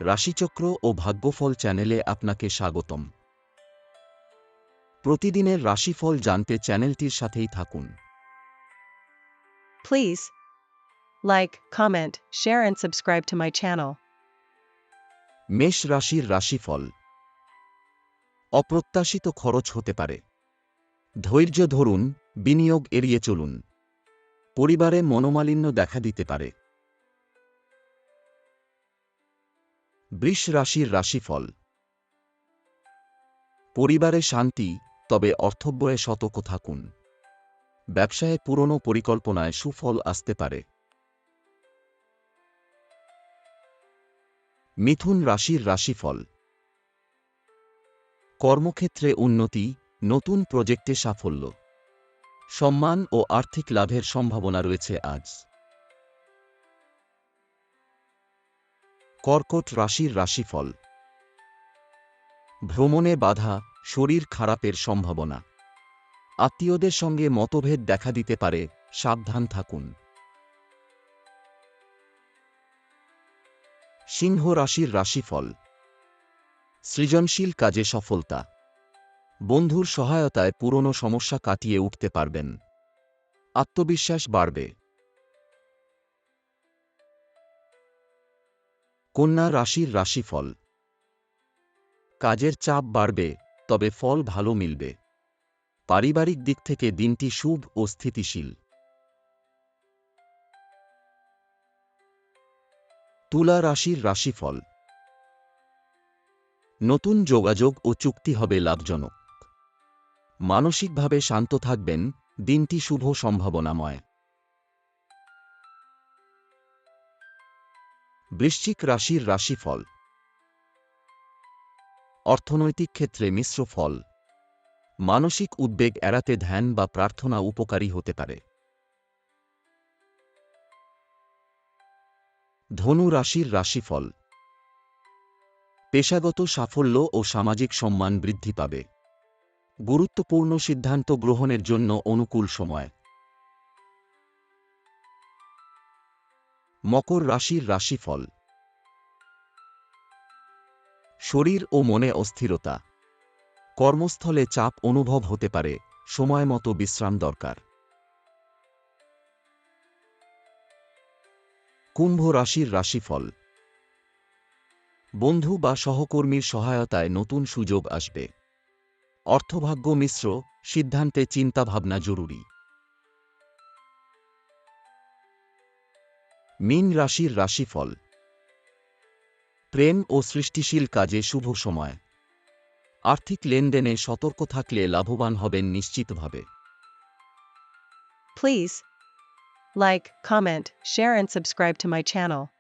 রাশিচক্র ও ভাগ্যফল চ্যানেলে আপনাকে স্বাগতম। প্রতিদিনের রাশিফল জানতে চ্যানেলটির সাথেই থাকুন। Please like, comment, share and subscribe to my channel. মেষ রাশির রাশিফল। অপ্রত্যাশিত খরচ হতে পারে। ধৈর্য ধরুন, বিনিয়োগ এড়িয়ে চলুন। পরিবারে মনোমালিন্য দেখা দিতে পারে। বৃষ রাশির রাশিফল। পরিবারে শান্তি, তবে অর্থব্যয়ে সতর্ক থাকুন। ব্যবসায়ে পুরনো পরিকল্পনায় সুফল আসতে পারে। মিথুন রাশির রাশিফল। কর্মক্ষেত্রে উন্নতি, নতুন প্রজেক্টে সাফল্য। সম্মান ও আর্থিক লাভের সম্ভাবনা রয়েছে আজ। কর্কট রাশির রাশিফল। ভ্রমণে বাধা, শরীর খারাপের সম্ভাবনা। আত্মীয়দের সঙ্গে মতভেদ দেখা দিতে পারে, সাবধান থাকুন। সিংহ রাশির রাশিফল। সৃজনশীল কাজে সফলতা। বন্ধুর সহায়তায় পুরনো সমস্যা কাটিয়ে উঠতে পারবেন। আত্মবিশ্বাস বাড়বে। কন্যা রাশির রাশিফল। কাজের চাপ বাড়বে, তবে ফল ভালো মিলবে। পারিবারিক দিক থেকে দিনটি শুভ ও স্থিতিশীল। তুলা রাশির রাশিফল। নতুন যোগাযোগ ও চুক্তি হবে লাভজনক। মানসিকভাবে শান্ত থাকবেন, দিনটি শুভ সম্ভাবনাময়। বৃশ্চিক রাশির রাশিফল। অর্থনৈতিক ক্ষেত্রে মিশ্র ফল। মানসিক উদ্বেগ এড়াতে ধ্যান বা প্রার্থনা উপকারী হতে পারে। ধনু রাশির রাশিফল। পেশাগত সাফল্য ও সামাজিক সম্মান বৃদ্ধি পাবে। গুরুত্বপূর্ণ সিদ্ধান্ত গ্রহণের জন্য অনুকূল সময়। মকর রাশির রাশিফল। শরীর ও মনে অস্থিরতা। কর্মস্থলে চাপ অনুভব হতে পারে, সময়মতো বিশ্রাম দরকার। কুম্ভ রাশির রাশিফল। বন্ধু বা সহকর্মীর সহায়তায় নতুন সুযোগ আসবে। অর্থভাগ্য মিশ্র, সিদ্ধান্তে চিন্তাভাবনা জরুরি। মীন রাশির রাশিফল। প্রেম ও সৃষ্টিশীল কাজে শুভ সময়। আর্থিক লেনদেনে সতর্ক থাকলে লাভবান হবেন নিশ্চিতভাবে। Please like, comment, share and subscribe to my channel.